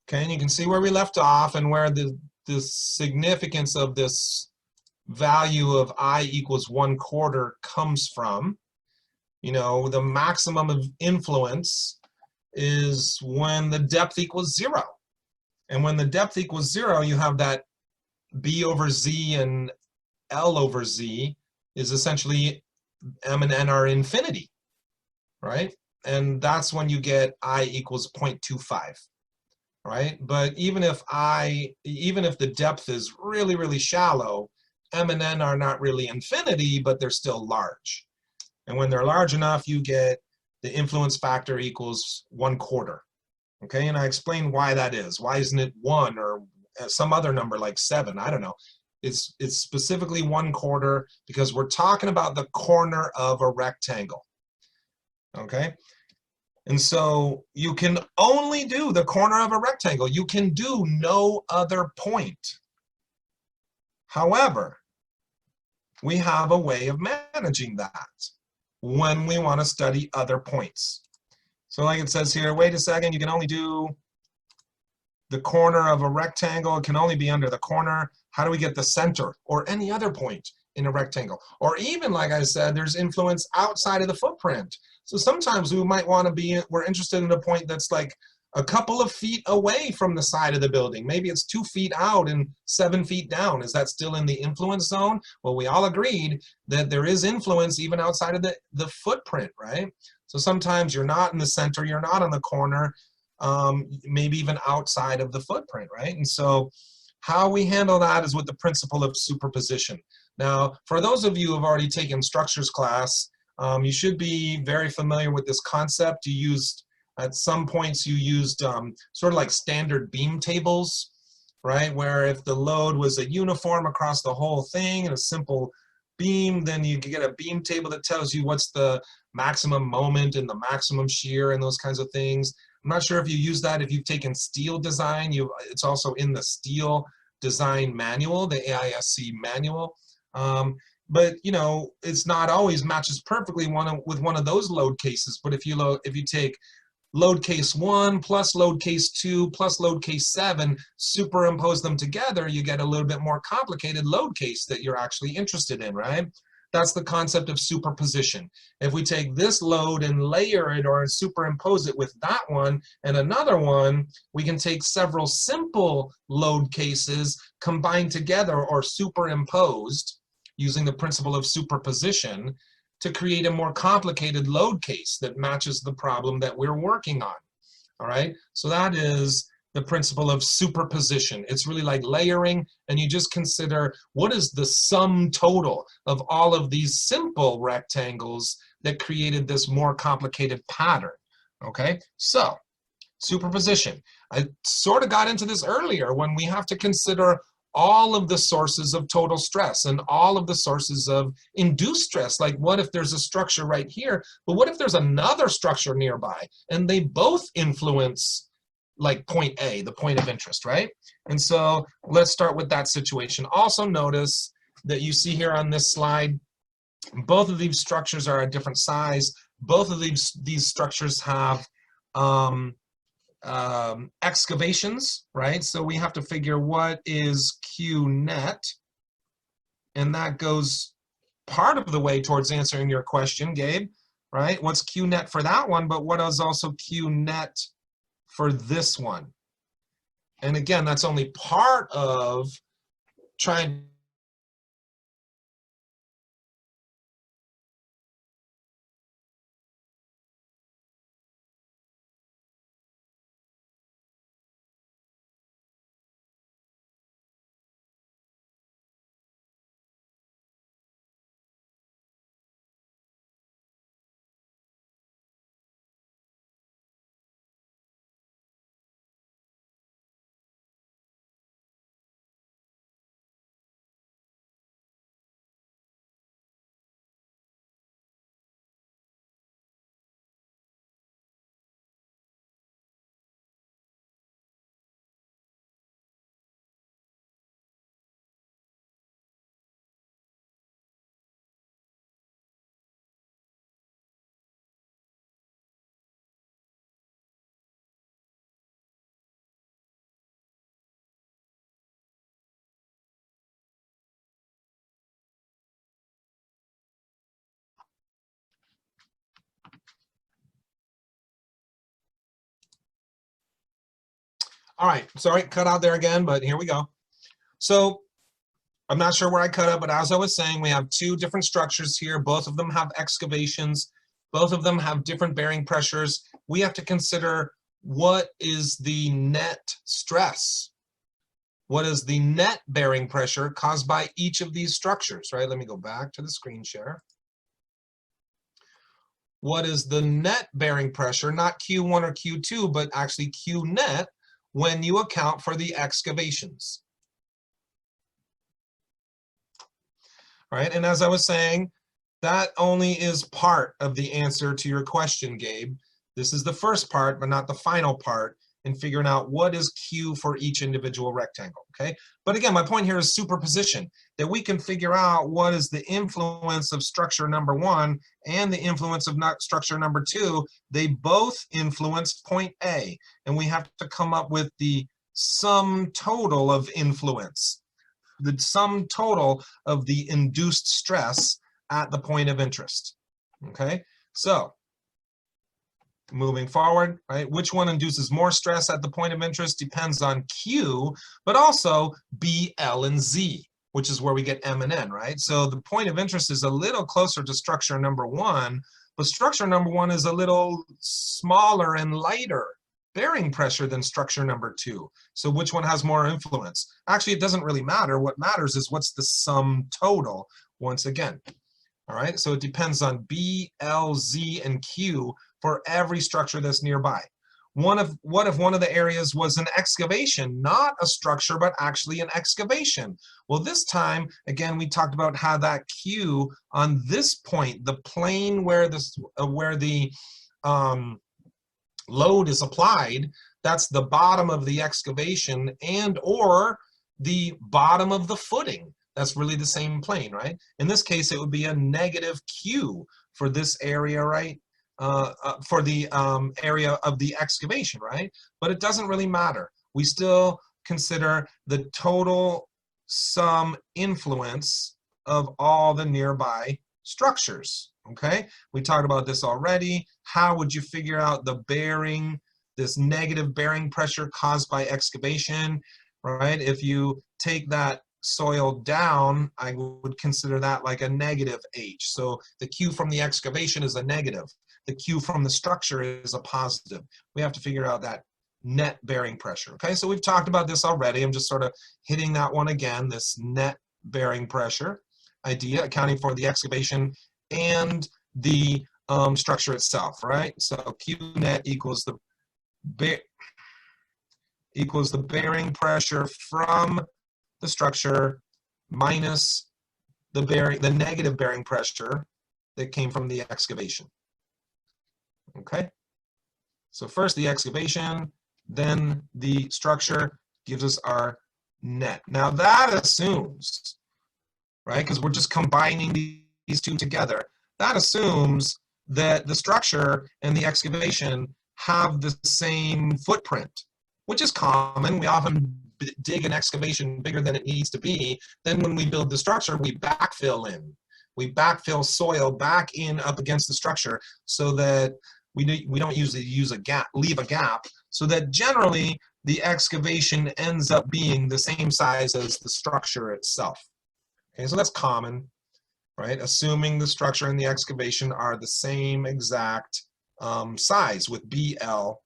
Okay, and you can see where we left off and where the significance of this value of I equals 1/4 comes from. You know, the maximum of influence is when the depth equals 0. And when the depth equals 0, you have that B over Z and L over Z is essentially M and N are infinity, right? And that's when you get I equals 0.25, right? But even if the depth is really, really shallow, M and N are not really infinity, but they're still large. And when they're large enough, you get the influence factor equals 1/4. Okay, and I explained why that is. Why isn't it 1 or some other number like 7? I don't know. It's specifically 1/4 because we're talking about the corner of a rectangle. Okay, and so you can only do the corner of a rectangle. You can do no other point. However, we have a way of managing that when we want to study other points. So like it says here, wait a second, you can only do the corner of a rectangle. It can only be under the corner. How do we get the center or any other point in a rectangle? Or even, like I said, there's influence outside of the footprint. So sometimes we might want to be, we're interested in a point that's like a couple of feet away from the side of the building. Maybe it's 2 feet out and 7 feet down. Is that still in the influence zone? Well, we all agreed that there is influence even outside of the footprint, right? So sometimes you're not in the center, you're not on the corner, maybe even outside of the footprint, right? And so how we handle that is with the principle of superposition. Now, for those of you who have already taken structures class, you should be very familiar with this concept. You used, at some points, you used sort of like standard beam tables, right? Where if the load was a uniform across the whole thing and a simple beam, then you get a beam table that tells you what's the maximum moment and the maximum shear and those kinds of things. I'm not sure if you use that if you've taken steel design. It's also in the steel design manual, the AISC manual. But you know, it's not always matches perfectly with one of those load cases. But if you take load case 1 plus load case 2 plus load case 7, superimpose them together, you get a little bit more complicated load case that you're actually interested in, right? That's the concept of superposition. If we take this load and layer it or superimpose it with that one and another one, we can take several simple load cases combined together or superimposed using the principle of superposition to create a more complicated load case that matches the problem that we're working on. All right, so that is the principle of superposition. It's really like layering, and you just consider what is the sum total of all of these simple rectangles that created this more complicated pattern. Okay, so superposition. I sort of got into this earlier when we have to consider all of the sources of total stress and all of the sources of induced stress. Like, what if there's a structure right here, but what if there's another structure nearby and they both influence like point A, the point of interest, right? And so let's start with that situation. Also notice that you see here on this slide, both of these structures are a different size. Both of these structures have excavations, right? So we have to figure what is Q net, and that goes part of the way towards answering your question, Gabe, right? What's Q net for that one, but what is also Q net for this one? And again, that's only part of trying All right, sorry, cut out there again, but here we go. So I'm not sure where I cut out, but as I was saying, we have two different structures here. Both of them have excavations. Both of them have different bearing pressures. We have to consider what is the net stress. What is the net bearing pressure caused by each of these structures, right? Let me go back to the screen share. What is the net bearing pressure, not Q1 or Q2, but actually Q net when you account for the excavations? All right, and as I was saying, that only is part of the answer to your question, Gabe. This is the first part, but not the final part in figuring out what is Q for each individual rectangle, okay? But again, my point here is superposition, that we can figure out what is the influence of structure number 1 and the influence of structure number 2. They both influence point A, and we have to come up with the sum total of influence, the sum total of the induced stress at the point of interest, okay? So, moving forward, right, which one induces more stress at the point of interest depends on Q, but also B, L, and Z, which is where we get M and N, right? So the point of interest is a little closer to structure number 1, but structure number 1 is a little smaller and lighter bearing pressure than structure number 2. So which one has more influence? Actually, it doesn't really matter. What matters is what's the sum total once again. All right, so it depends on B, L, Z, and Q for every structure that's nearby. What if one of the areas was an excavation, not a structure, but actually an excavation? Well, this time, again, we talked about how that Q on this point, the plane where the load is applied, that's the bottom of the excavation and or the bottom of the footing. That's really the same plane, right? In this case, it would be a negative Q for this area, right? For the area of the excavation, right? But it doesn't really matter. We still consider the total sum influence of all the nearby structures, okay? We talked about this already. How would you figure out the bearing, this negative bearing pressure caused by excavation, right? If you take that soil down, I would consider that like a negative H. So the Q from the excavation is a negative. The Q from the structure is a positive. We have to figure out that net bearing pressure. Okay, so we've talked about this already. I'm just sort of hitting that one again, this net bearing pressure idea, accounting for the excavation and the structure itself, right? So Q net equals the bearing pressure from the structure minus the negative bearing pressure that came from the excavation. Okay, so first the excavation, then the structure gives us our net. Now that assumes, right, because we're just combining these two together, that assumes that the structure and the excavation have the same footprint, which is common. We often dig an excavation bigger than it needs to be. Then when we build the structure, we backfill in. We backfill soil back in up against the structure so that we don't usually leave a gap, so that generally the excavation ends up being the same size as the structure itself. Okay, so that's common, right? Assuming the structure and the excavation are the same exact size with B, L,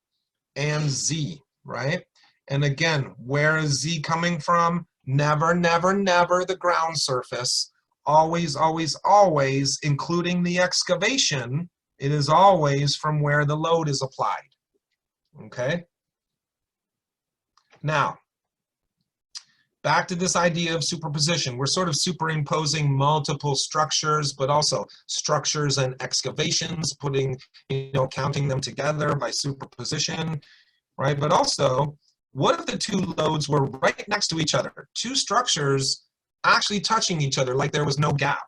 and Z, right? And again, where is Z coming from? Never, never, never the ground surface. Always, always, always, including the excavation, it is always from where the load is applied. Okay? Now, back to this idea of superposition. We're sort of superimposing multiple structures, but also structures and excavations, counting them together by superposition, right? But also, what if the two loads were right next to each other? Two structures actually touching each other like there was no gap.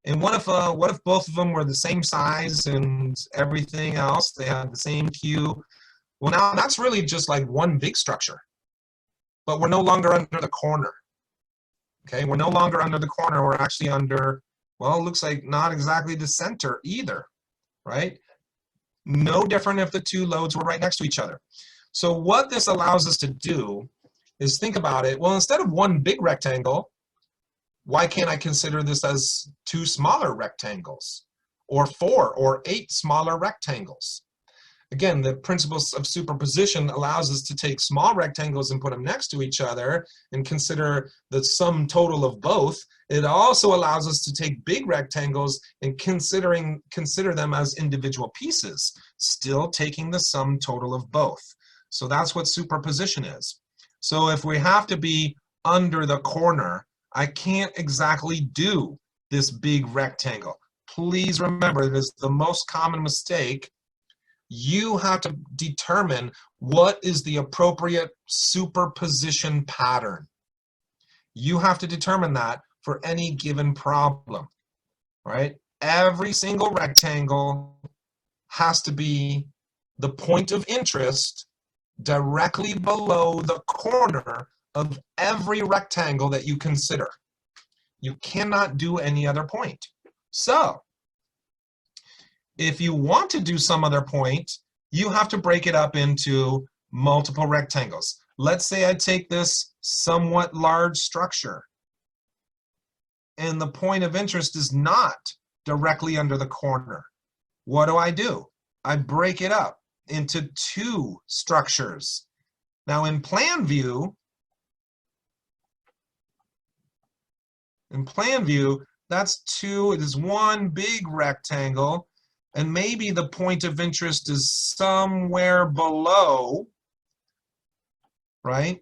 And what if both of them were the same size and everything else? They had the same Q. Well, now that's really just like one big structure. But we're no longer under the corner. Okay, we're no longer under the corner. We're actually under, well, it looks like not exactly the center either, right? No different if the two loads were right next to each other. So what this allows us to do is think about it. Well, instead of one big rectangle, why can't I consider this as 2 smaller rectangles, or 4 or 8 smaller rectangles? Again, the principles of superposition allows us to take small rectangles and put them next to each other and consider the sum total of both. It also allows us to take big rectangles and consider them as individual pieces, still taking the sum total of both. So that's what superposition is. So if we have to be under the corner, I can't exactly do this big rectangle. Please remember, it is the most common mistake. You have to determine what is the appropriate superposition pattern. You have to determine that for any given problem, right? Every single rectangle has to be the point of interest directly below the corner of every rectangle that you consider. You cannot do any other point. So, if you want to do some other point, you have to break it up into multiple rectangles. Let's say I take this somewhat large structure, and the point of interest is not directly under the corner. What do? I break it up into 2 structures. Now in plan view, that's 2, it is 1 big rectangle, and maybe the point of interest is somewhere below, right?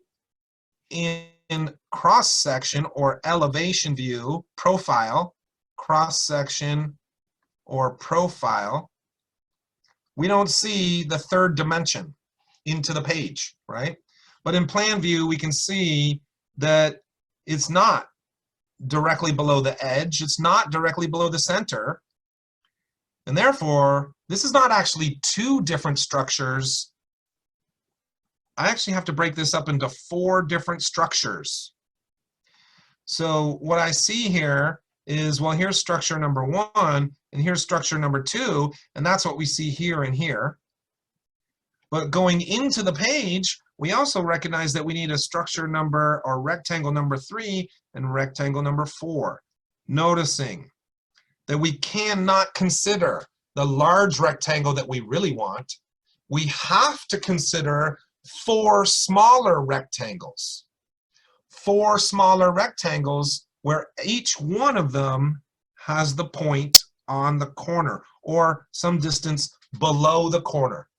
In cross-section or elevation view, profile, cross-section or profile, we don't see the 3rd dimension into the page, right? But in plan view, we can see that it's not directly below the edge, it's not directly below the center, and therefore, this is not actually 2 different structures. I actually have to break this up into 4 different structures. So what I see here is, well, here's structure number 1, and here's structure number 2, and that's what we see here and here. But going into the page, we also recognize that we need a structure number or rectangle number 3 and rectangle number 4. Noticing that we cannot consider the large rectangle that we really want. We have to consider 4 smaller rectangles. 4 smaller rectangles where each one of them has the point on the corner or some distance below the corner.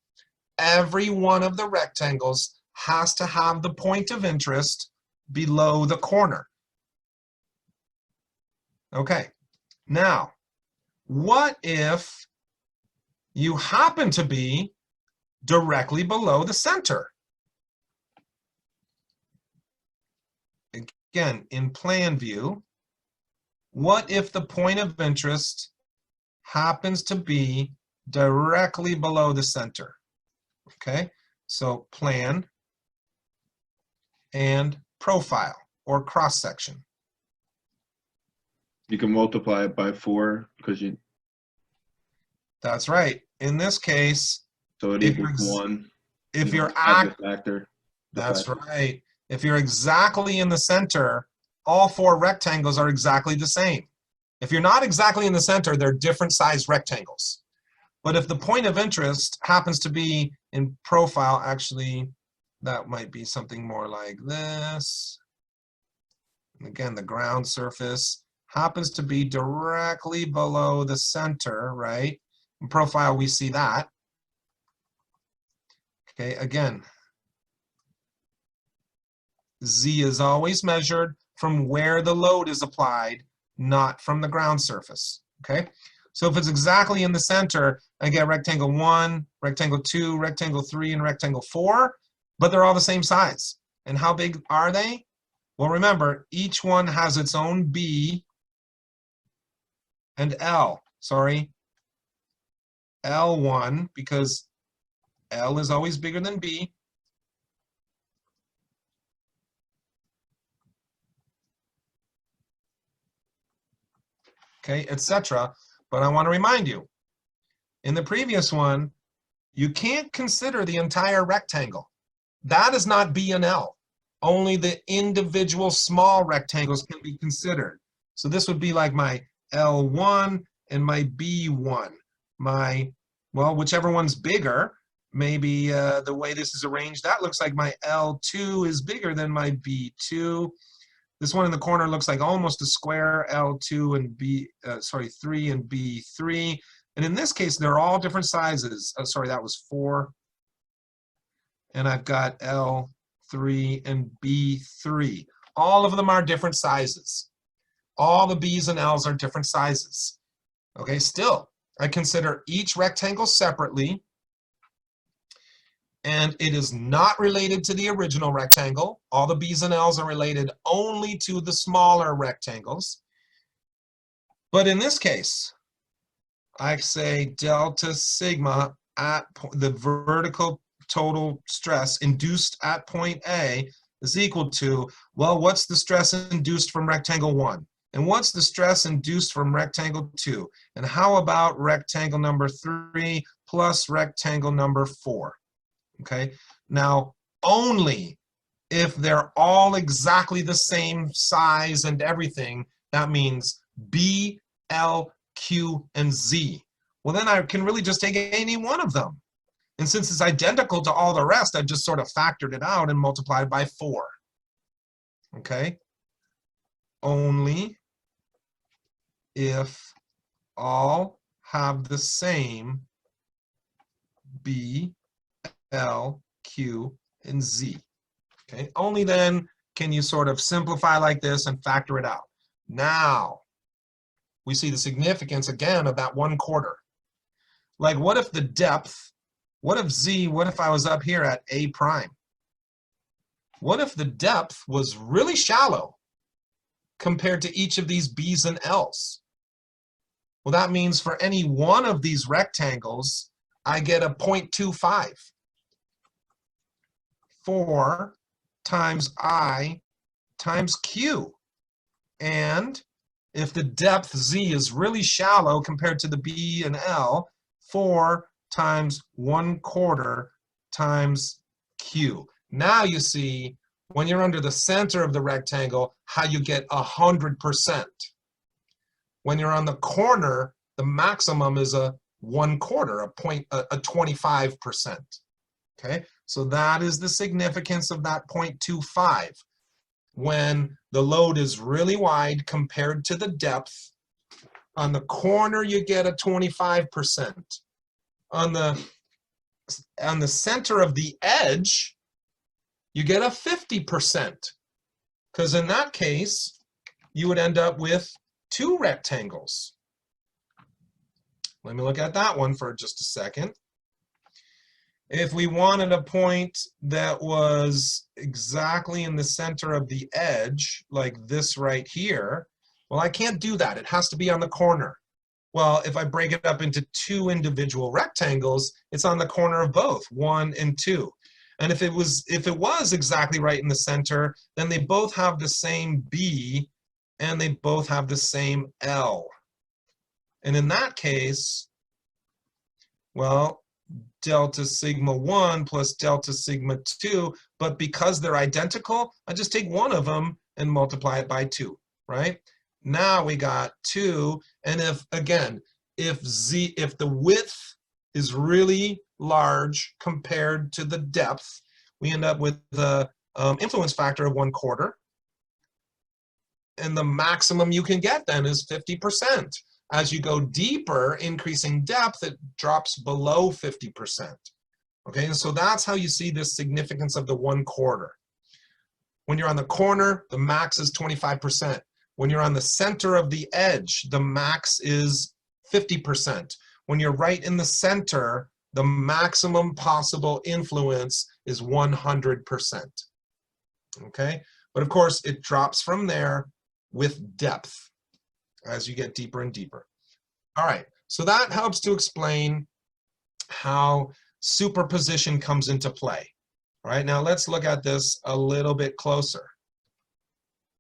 Every one of the rectangles has to have the point of interest below the corner. Okay, now, what if you happen to be directly below the center? Again, in plan view, what if the point of interest happens to be directly below the center? Okay, so plan and profile or cross-section. You can multiply it by 4 because you. That's right. In this case, So it equals 1. If you're that's right. If you're exactly in the center, all 4 rectangles are exactly the same. If you're not exactly in the center, they're different sized rectangles. But if the point of interest happens to be in profile, actually, that might be something more like this. And again, the ground surface happens to be directly below the center, right? In profile, we see that. Okay, again, Z is always measured from where the load is applied, not from the ground surface, okay? So if it's exactly in the center, I get rectangle 1, rectangle 2, rectangle 3, and rectangle 4, but they're all the same size. And how big are they? Well, remember, each one has its own B and L, sorry, L1, because L is always bigger than B. Okay, etc. But I want to remind you, in the previous one, you can't consider the entire rectangle. that is not B and L. Only the individual small rectangles can be considered. So this would be like my L1 and my B1. My, well, whichever one's bigger, maybe the way this is arranged, that looks like my L2 is bigger than my B2. This one in the corner looks like almost a square, L2 and 3 and B3. And in this case, they're all different sizes. Oh, sorry, that was 4. And I've got L3 and B3. All of them are different sizes. All the B's and L's are different sizes. Okay, still, I consider each rectangle separately, and it is not related to the original rectangle. All the B's and L's are related only to the smaller rectangles. But in this case, I say delta sigma at the vertical total stress induced at point A is equal to, well, what's the stress induced from rectangle 1? And what's the stress induced from rectangle 2? And how about rectangle number 3 plus rectangle number 4? Okay, now only if they're all exactly the same size and everything, that means B, L, Q, and Z. Well, then I can really just take any one of them. And since it's identical to all the rest, I've just sort of factored it out and multiplied by 4. Okay? Only if all have the same B, L, Q, and Z. Okay? Only then can you sort of simplify like this and factor it out. Now, we see the significance again of that 1/4. Like, what if the depth, what if Z, what if I was up here at A prime? What if the depth was really shallow compared to each of these B's and L's? Well, that means for any one of these rectangles, I get a 0.25. 4 times I times Q. And if the depth Z is really shallow compared to the B and L, 4 times 1/4 times Q. Now you see, when you're under the center of the rectangle, how you get 100%. When you're on the corner, the maximum is a 1/4, a 25%. Okay, so that is the significance of that 0.25. When the load is really wide compared to the depth, on the corner you get a 25%. On the center of the edge, you get a 50%. Because in that case, you would end up with 2 rectangles. Let me look at that one for just a second. If we wanted a point that was exactly in the center of the edge, like this right here, well, I can't do that. It has to be on the corner. Well, if I break it up into 2 individual rectangles, it's on the corner of both, 1 and 2. And if it was exactly right in the center, then they both have the same B and they both have the same L. And in that case, well, delta sigma 1 plus delta sigma 2, but because they're identical, I just take one of them and multiply it by 2, right? Now we got 2, and if the width is really large compared to the depth, we end up with the influence factor of 1/4, and the maximum you can get then is 50%. As you go deeper, increasing depth, it drops below 50%. Okay, and so that's how you see this significance of the 1/4. When you're on the corner, the max is 25%. When you're on the center of the edge, the max is 50%. When you're right in the center, the maximum possible influence is 100%. Okay, but of course, it drops from there with depth as you get deeper and deeper. All right, so that helps to explain how superposition comes into play. All right, now let's look at this a little bit closer.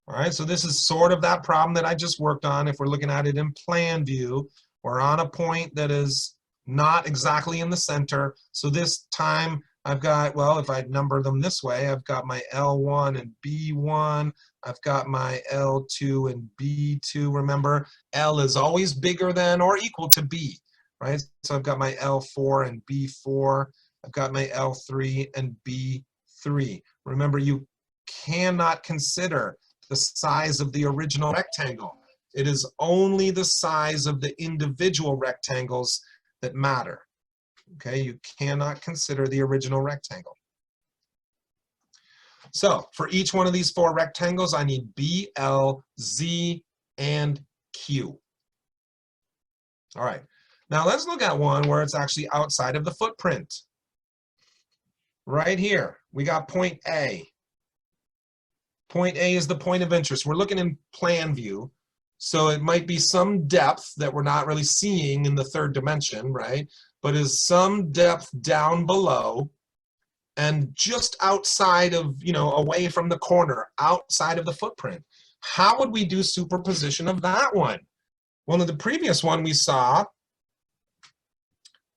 All right, so this is sort of that problem that I just worked on. If we're looking at it in plan view, we're on a point that is not exactly in the center. So this time I've got, well, if I number them this way, I've got my L1 and B1. I've got my L2 and B2. Remember, L is always bigger than or equal to B, right? So I've got my L4 and B4. I've got my L3 and B3. Remember, you cannot consider the size of the original rectangle. It is only the size of the individual rectangles that matter. Okay, you cannot consider the original rectangle. So for each one of these 4 rectangles, I need B, L, Z, and Q. All right, now let's look at one where it's actually outside of the footprint. Right here, we got point A. Point A is the point of interest. We're looking in plan view, so it might be some depth that we're not really seeing in the 3rd dimension, right? But is some depth down below and just outside of, away from the corner, outside of the footprint. How would we do superposition of that one? Well, in the previous one, we saw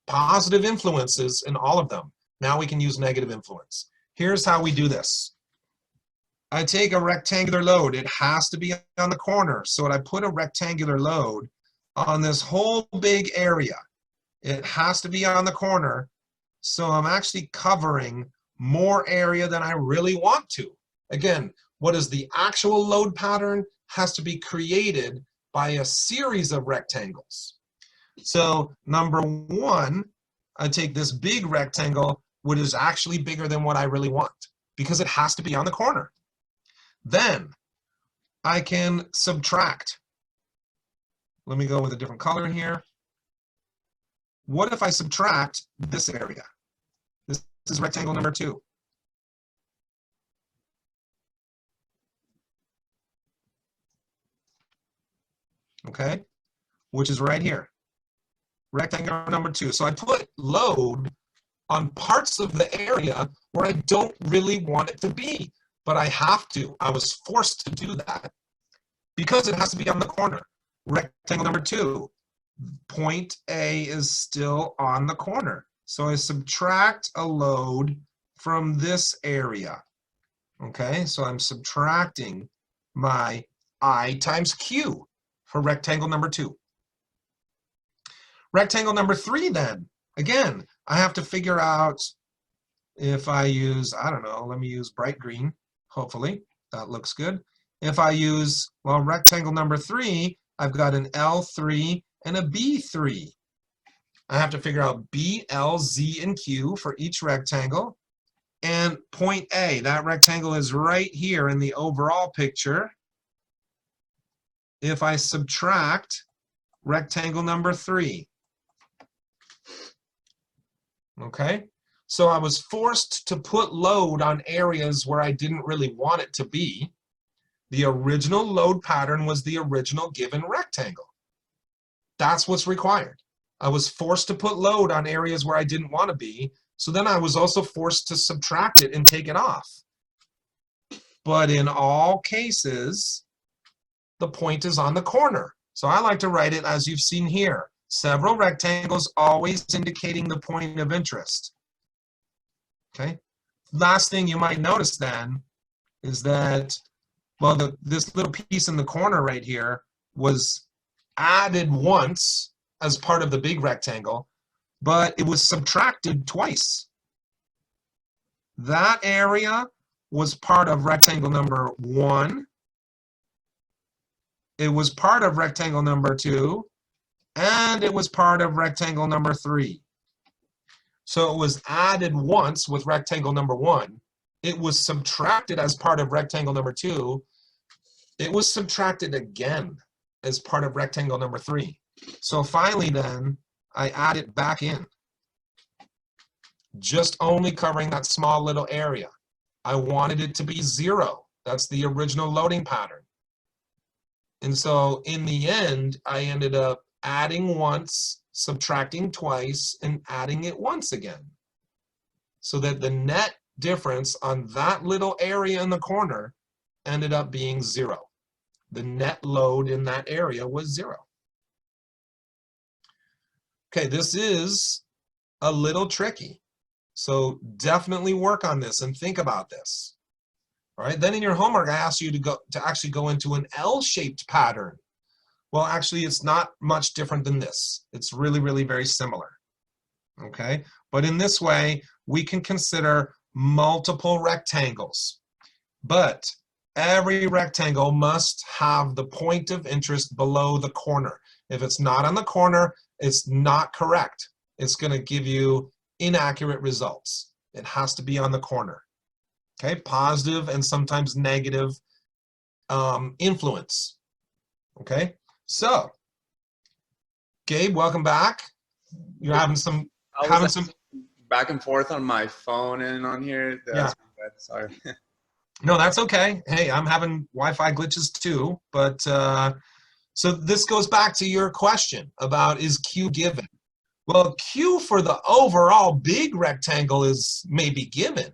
positive influences in all of them. Now we can use negative influence. Here's how we do this. I take a rectangular load. It has to be on the corner. So I put a rectangular load on this whole big area. It has to be on the corner, so I'm actually covering more area than I really want to. Again, what is the actual load pattern has to be created by a series of rectangles. So number 1, I take this big rectangle, which is actually bigger than what I really want, because it has to be on the corner. Then I can subtract. Let me go with a different color here. What if I subtract this area? This is rectangle number 2. Okay, which is right here. Rectangle number 2. So I put load on parts of the area where I don't really want it to be, but I have to. I was forced to do that because it has to be on the corner. Rectangle number 2. Point A is still on the corner. So I subtract a load from this area. Okay, so I'm subtracting my I times Q for rectangle number 2. Rectangle number 3 then, again, I have to figure out if I use, I don't know, let me use bright green, hopefully, that looks good. If I use, well, rectangle number 3, I've got an L3 and a B3. I have to figure out B, L, Z, and Q for each rectangle. And point A, that rectangle is right here in the overall picture. If I subtract rectangle number 3. Okay, so I was forced to put load on areas where I didn't really want it to be. The original load pattern was the original given rectangle. That's what's required. I was forced to put load on areas where I didn't want to be, so then I was also forced to subtract it and take it off. But in all cases, the point is on the corner. So I like to write it as you've seen here. Several rectangles always indicating the point of interest. Okay. Last thing you might notice then is that, well, this little piece in the corner right here was added once as part of the big rectangle, but it was subtracted twice. That area was part of rectangle number 1. It was part of rectangle number 2, and it was part of rectangle number 3. So it was added once with rectangle number 1. It was subtracted as part of rectangle number 2. It was subtracted again as part of rectangle number 3. So finally then, I add it back in, just only covering that small little area. I wanted it to be 0. That's the original loading pattern. And so in the end, I ended up adding once, subtracting twice, and adding it once again. So that the net difference on that little area in the corner ended up being 0. The net load in that area was 0. Okay, this is a little tricky. So definitely work on this and think about this. All right, then in your homework, I asked you to actually go into an L-shaped pattern. Well, actually, it's not much different than this. It's really, really very similar. Okay, but in this way, we can consider multiple rectangles. But every rectangle must have the point of interest below the corner. If it's not on the corner, it's not correct. It's going to give you inaccurate results. It has to be on the corner. Okay, positive and sometimes negative influence. Okay, so Gabe, welcome back. You're having some back and forth on my phone and on here. Yeah. Sorry. No, that's okay. Hey, I'm having Wi-Fi glitches too, but so this goes back to your question about is Q given? Well, Q for the overall big rectangle is maybe given,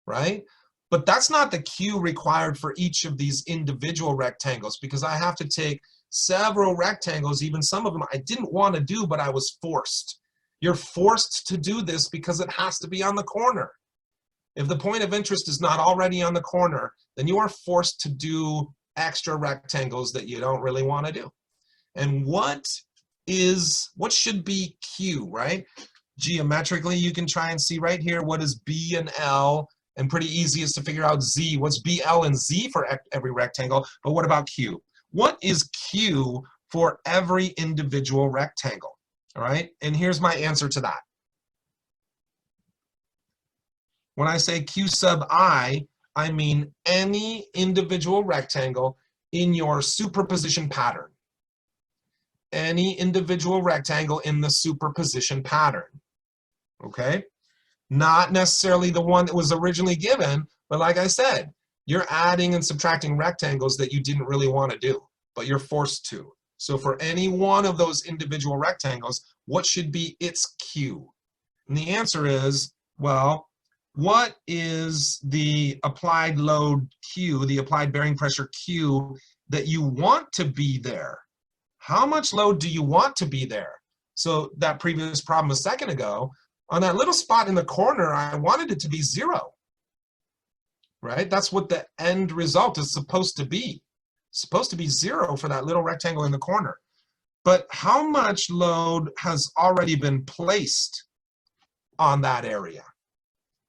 right? But that's not the Q required for each of these individual rectangles, because I have to take several rectangles, even some of them I didn't want to do, but I was forced. You're forced to do this because it has to be on the corner. If the point of interest is not already on the corner, then you are forced to do extra rectangles that you don't really want to do. And what should be Q, right? Geometrically, you can try and see right here what is B and L, and pretty easy is to figure out Z. What's B, L, and Z for every rectangle, but what about Q? What is Q for every individual rectangle, all right? And here's my answer to that. When I say Q sub I mean any individual rectangle in your superposition pattern. Any individual rectangle in the superposition pattern, okay? Not necessarily the one that was originally given, but like I said, you're adding and subtracting rectangles that you didn't really want to do, but you're forced to. So for any one of those individual rectangles, what should be its Q? And the answer is, well, what is the applied load Q, the applied bearing pressure Q that you want to be there? How much load do you want to be there? So that previous problem a second ago, on that little spot in the corner, I wanted it to be 0, right? That's what the end result is supposed to be. It's supposed to be 0 for that little rectangle in the corner. But how much load has already been placed on that area?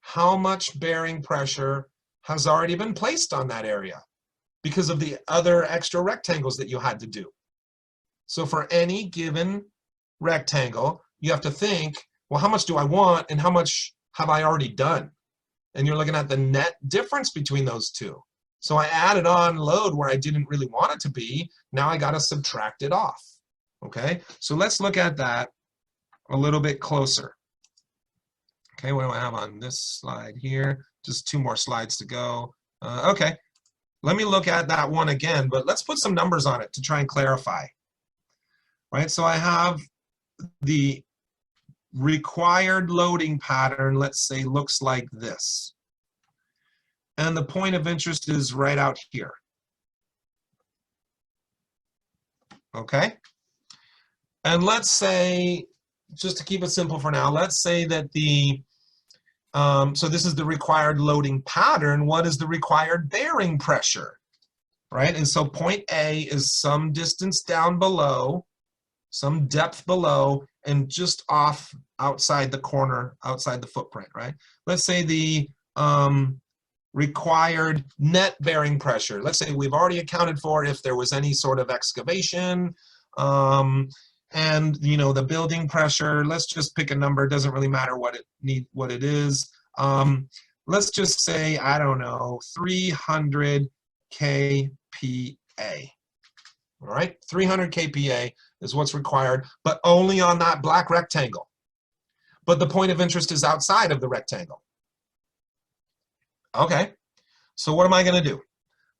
How much bearing pressure has already been placed on that area because of the other extra rectangles that you had to do? So for any given rectangle, you have to think, well, how much do I want and how much have I already done? And you're looking at the net difference between those two. So I added on load where I didn't really want it to be. Now I got to subtract it off. Okay, so let's look at that a little bit closer. Okay, what do I have on this slide here? Just 2 more slides to go. Okay, let me look at that one again, but let's put some numbers on it to try and clarify. Right, so I have the required loading pattern, let's say, looks like this. And the point of interest is right out here. Okay? And let's say, just to keep it simple for now, let's say that the, so this is the required loading pattern. What is the required bearing pressure? Right? And so point A is some distance down below, some depth below, and just off outside the corner, outside the footprint, right? Let's say the required net bearing pressure. Let's say we've already accounted for if there was any sort of excavation, and you know, the building pressure. Let's just pick a number. It doesn't really matter what it is. Let's just say, I don't know, 300 kPa. All right, 300 kPa is what's required, but only on that black rectangle. But the point of interest is outside of the rectangle. Okay, so what am I going to do?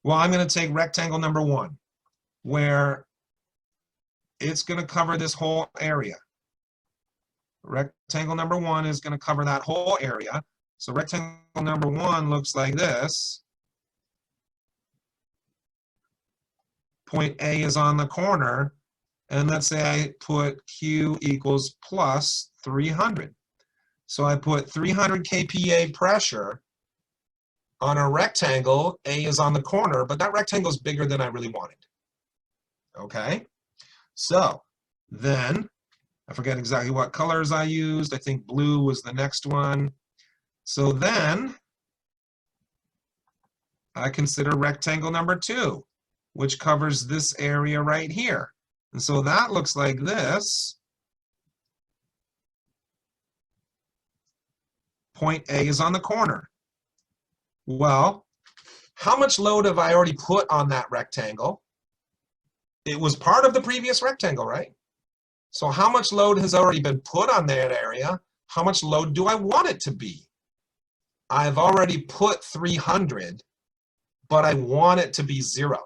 Well, I'm going to take rectangle number 1, where it's going to cover this whole area. Rectangle number 1 is going to cover that whole area. So rectangle number 1 looks like this. Point A is on the corner, and let's say I put Q equals plus 300. So I put 300 kPa pressure on a rectangle. A is on the corner, but that rectangle is bigger than I really wanted. Okay? So then, I forget exactly what colors I used. I think blue was the next one. So then, I consider rectangle number 2, which covers this area right here. And so that looks like this. Point A is on the corner. Well, how much load have I already put on that rectangle? It was part of the previous rectangle, right? So how much load has already been put on that area? How much load do I want it to be? I've already put 300, but I want it to be 0.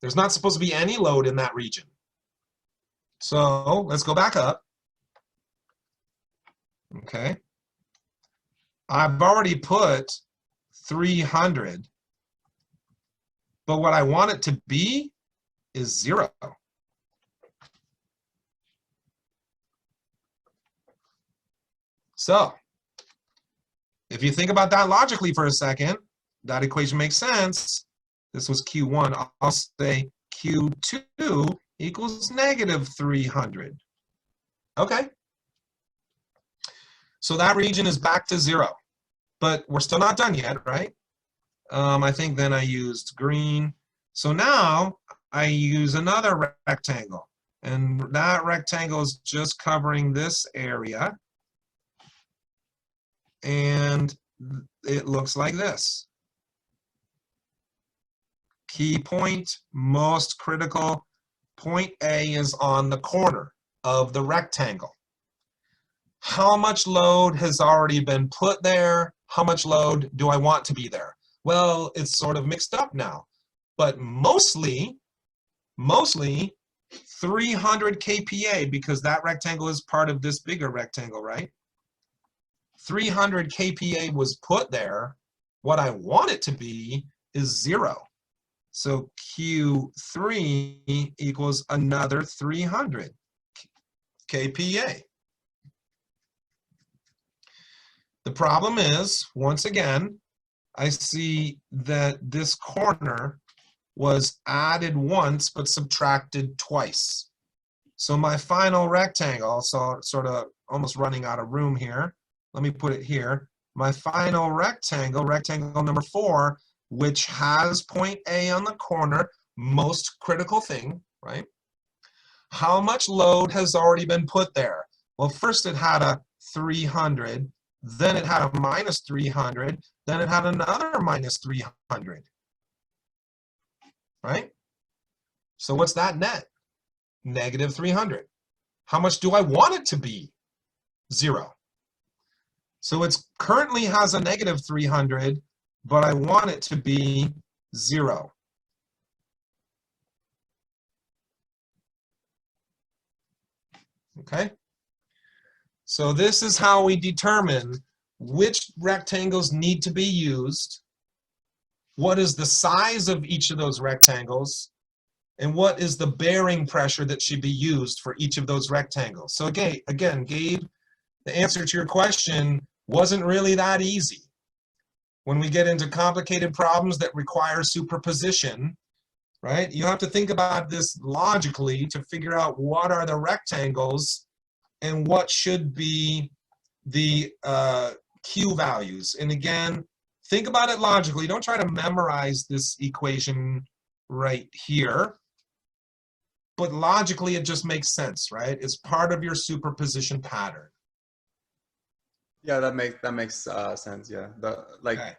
There's not supposed to be any load in that region. So let's go back up. Okay. I've already put 300, but what I want it to be is 0. So if you think about that logically for a second, that equation makes sense. This was Q1. I'll say Q2 equals negative 300. Okay. So that region is back to 0. But we're still not done yet, right? I think then I used green. So now I use another rectangle. And that rectangle is just covering this area. And it looks like this. Key point, most critical. Point A is on the corner of the rectangle. How much load has already been put there? How much load do I want to be there? Well, it's sort of mixed up now. But mostly 300 kPa, because that rectangle is part of this bigger rectangle, right? 300 kPa was put there. What I want it to be is 0. So Q3 equals another 300 kPa. The problem is, once again, I see that this corner was added once but subtracted twice. So my final rectangle, so sort of almost running out of room here. Let me put it here. My final rectangle, rectangle number 4, which has point A on the corner, most critical thing, right? How much load has already been put there? Well, first it had a 300, then it had a minus 300, then it had another minus 300, right? So what's that net? Negative 300. How much do I want it to be? 0. So it currently has a negative 300, but I want it to be 0. Okay? So this is how we determine which rectangles need to be used, what is the size of each of those rectangles, and what is the bearing pressure that should be used for each of those rectangles. So again, Gabe, the answer to your question wasn't really that easy. When we get into complicated problems that require superposition, right, you have to think about this logically to figure out what are the rectangles and what should be the Q values. And again, think about it logically. Don't try to memorize this equation right here. But logically, it just makes sense, right? It's part of your superposition pattern. Yeah, that makes sense. Yeah, Okay.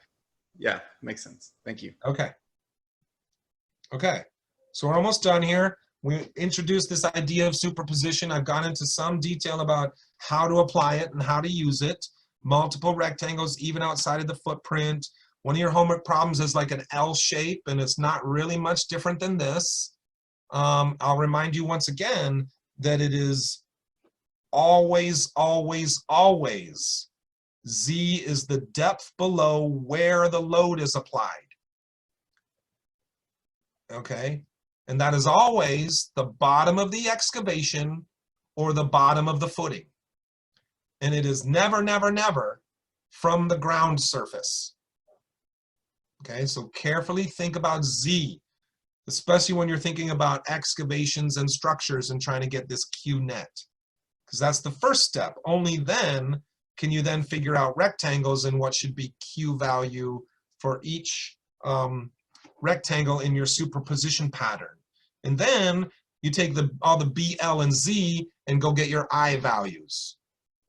yeah, makes sense. Thank you. Okay. Okay. So we're almost done here. We introduced this idea of superposition. I've gone into some detail about how to apply it and how to use it. Multiple rectangles, even outside of the footprint. One of your homework problems is like an L shape, and it's not really much different than this. I'll remind you once again that it is always, always, always Z is the depth below where the load is applied. Okay? And that is always the bottom of the excavation or the bottom of the footing. and it is never, never, never from the ground surface. Okay, so carefully think about Z, especially when you're thinking about excavations and structures and trying to get this Q net, because that's the first step. Only then can you then figure out rectangles and what should be Q value for each rectangle in your superposition pattern. And then you take all the B, L, and Z and go get your I values.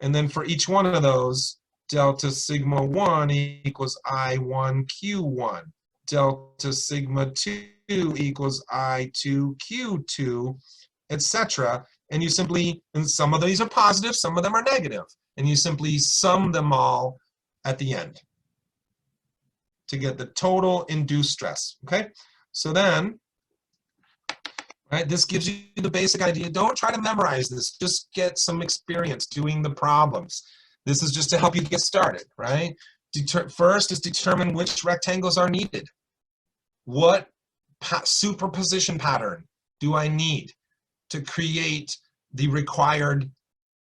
And then for each one of those, delta sigma 1 equals I1 Q1. Delta sigma 2 equals I2 Q2, etc. And you simply, and some of these are positive, some of them are negative, and you simply sum them all at the end to get the total induced stress, okay? So then, right, this gives you the basic idea. Don't try to memorize this, just get some experience doing the problems. This is just to help you get started, right? First is determine which rectangles are needed. What superposition pattern do I need to create the required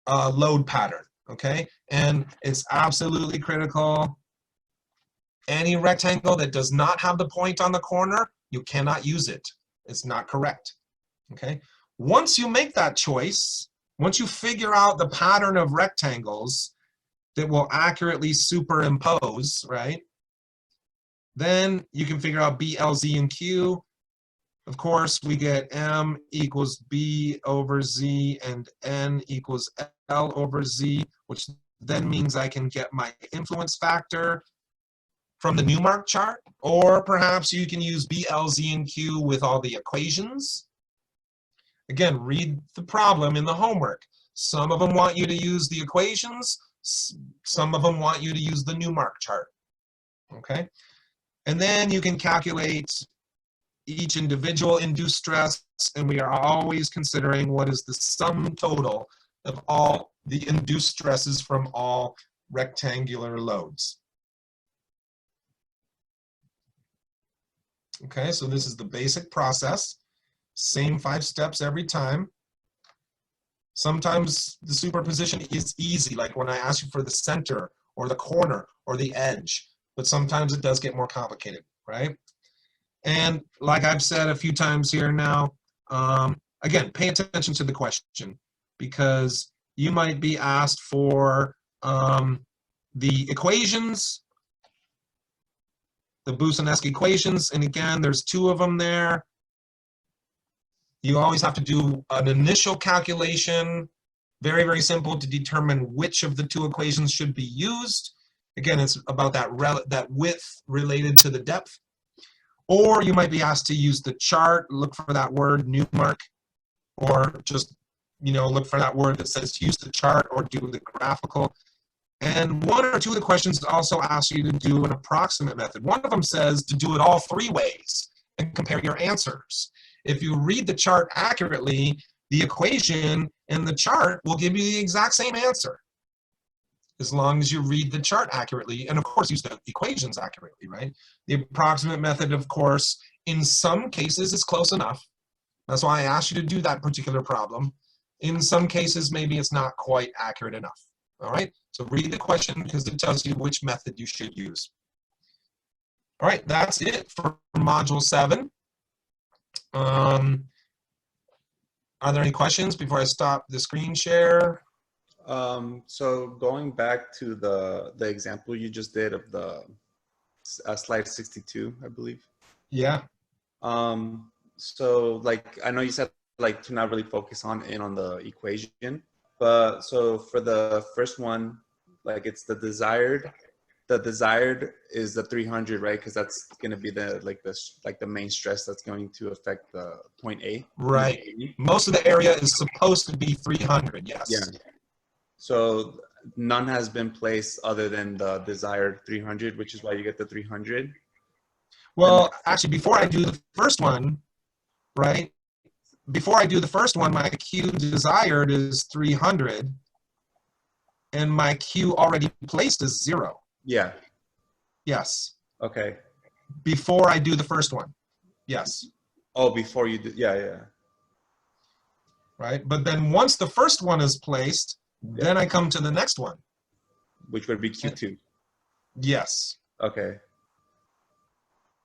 load pattern, okay? And it's absolutely critical. Any rectangle that does not have the point on the corner, you cannot use it. It's not correct, okay? Once you make that choice, once you figure out the pattern of rectangles that will accurately superimpose, right? Then you can figure out B, L, Z, and Q. Of course, we get M equals B over Z and N equals L over Z, which then means I can get my influence factor from the Newmark chart, or perhaps you can use B, L, Z, and Q with all the equations. Again, read the problem in the homework. Some of them want you to use the equations, some of them want you to use the Newmark chart, okay? And then you can calculate each individual induced stress, and we are always considering what is the sum total of all the induced stresses from all rectangular loads. Okay, so this is the basic process. Same 5 steps every time. Sometimes the superposition is easy, like when I ask you for the center or the corner or the edge, but sometimes it does get more complicated, right? And like I've said a few times here now, again, pay attention to the question, because you might be asked for the equations, the Boussinesq equations, and again, there's 2 of them there. You always have to do an initial calculation, very, very simple, to determine which of the 2 equations should be used. Again, it's about that width related to the depth. Or you might be asked to use the chart, look for that word Newmark, or just, look for that word that says use the chart or do the graphical. And 1 or 2 of the questions also ask you to do an approximate method. One of them says to do it all 3 ways and compare your answers. If you read the chart accurately, the equation and the chart will give you the exact same answer, as long as you read the chart accurately, and of course use the equations accurately, right? The approximate method, of course, in some cases is close enough. That's why I asked you to do that particular problem. In some cases, maybe it's not quite accurate enough, all right? So read the question, because it tells you which method you should use. All right, that's it for Module 7. Are there any questions before I stop the screen share? So going back to the example you just did of the slide 62, I believe. Yeah. So like, I know you said like to not really focus on the equation, but so for the first one, like it's the desired is the 300, right? Because that's going to be the main stress that's going to affect the point A. Right. Most of the area is supposed to be 300, yes. Yeah. So none has been placed other than the desired 300, which is why you get the 300. Well, actually, before I do the first one, right? Before I do the first one, my Q desired is 300, and my Q already placed is 0. Yeah. Yes. Okay. Before I do the first one. Yes. Oh, before you do. Yeah, yeah. Right. But then once the first one is placed, Then I come to the next one. Which would be Q2. Yes. Okay.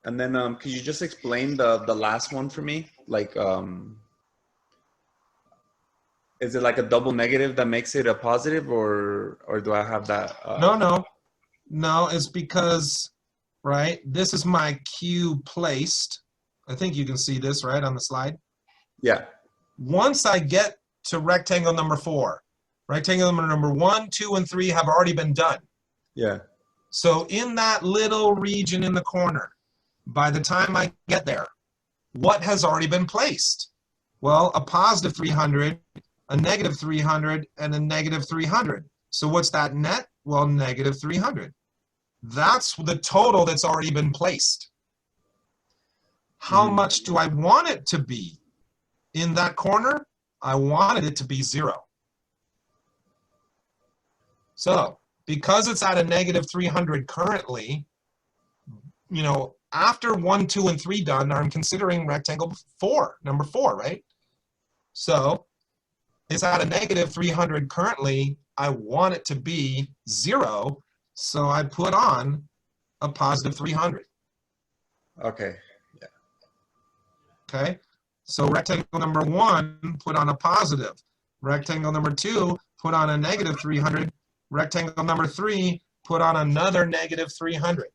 And then could you just explain the last one for me? Like, is it like a double negative that makes it a positive, or do I have that? No, it's because, right, this is my Q placed. I think you can see this, right, on the slide? Yeah. Once I get to rectangle number 4, rectangle number 1, 2, and 3 have already been done. Yeah. So in that little region in the corner, by the time I get there, what has already been placed? Well, a positive 300, a negative 300, and a negative 300. So what's that net? Well, negative 300. That's the total that's already been placed. How much do I want it to be? In that corner, I wanted it to be 0. So, because it's at a negative 300 currently, you know, after 1, 2, and 3 done, I'm considering rectangle 4, number 4, right? So, it's at a negative 300 currently. I want it to be 0, so I put on a positive 300. Okay. Yeah. Okay. So rectangle number 1, put on a positive. Rectangle number 2, put on a negative 300. Rectangle number 3, put on another negative 300.